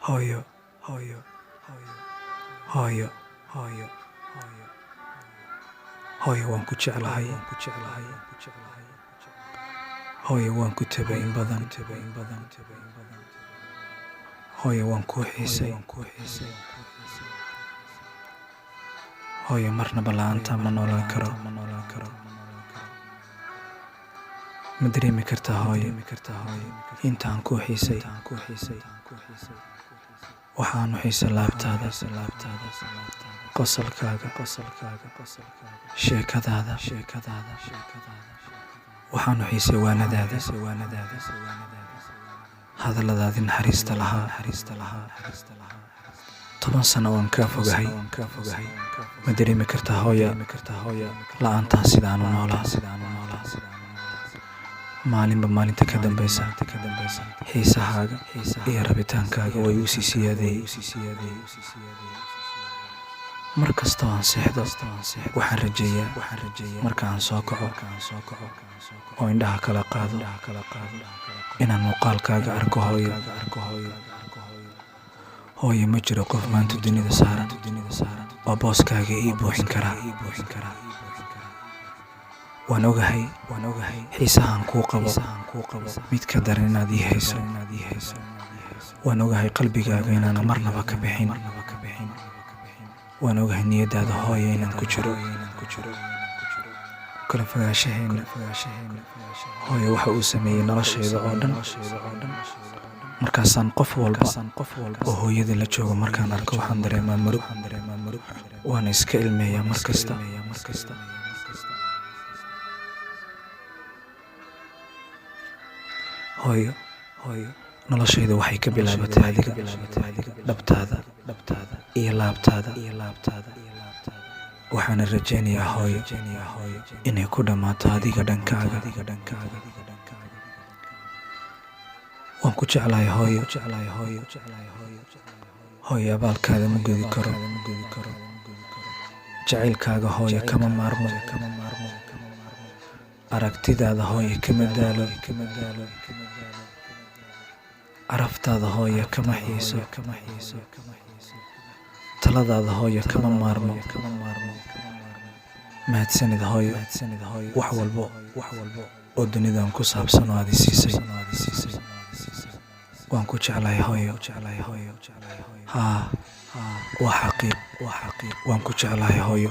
hooyo, hooyo, hooyo, hooyo, hooyo, hooyo, hooyo waan ku jeclahay, hooyo waan ku tabay in badan, hooyo waan ku xiisay, hooyo marnaba la'aanta ma noolaan karo, ma dareemi kartaa hooyo intaan ku xiisay, waxaanu xiisay laabtaada, qosolkaaga, sheekadaada, waxaanu xiisay waanadaada, hadalladaadii naxariista lahaa. 10 sano waan kaa fogahay, ma dareemi kartaa hooyo la'aantaan sidaanu noolaa. maalinba maalinta ka dambaysa xiisahaaga iyo rabitaankaaga way u sii siyaadayey. mar kasta oo aan seexdo waxaan rajeeyaa marka aan soo kaco oo indhaha kala qaado inaan muuqaalkaaga arko hooyo. ma jiro qof maanta dunida saaran oo booskaaga ii buuxin karaa. waan ogahay xiisahaan kuu qabo mid ka daran inaad ii hayso. waan ogahay qalbigaaga inaanan marnaba ka bixin. waan ogahay niyadaada hooyo inaan ku jiro. kala fogaashaheenna hooyo waxa uu sameeyey noloshayda oo dhan. markaasaan qof walba oo hooyada la joogo markaan arko waxaan dareemaa murug. waana iska ilmeeyaa mar kasta. hooyo noloshayda waxay ka bilaabatay adiga, dhabtaada iyo laabtaada. waxaana rajaynayaa hooyo inay ku dhammaato adiga dhankaaga. waan ku jeclahay hooyo abaalkaada ma gudi karo. jacaylkaaga hooyo kama maarmo. aragtidaada hooyo kama daalo. caraftaada hooyo kama xiiso. taladaada hooyo kama maarmo. mahadsanid hooyo wax walbo oo dunidan ku saabsan oo aad i siisay. waan ku jeclahay hooyo. haa waa xaqiiq waan ku jeclahay hooyo.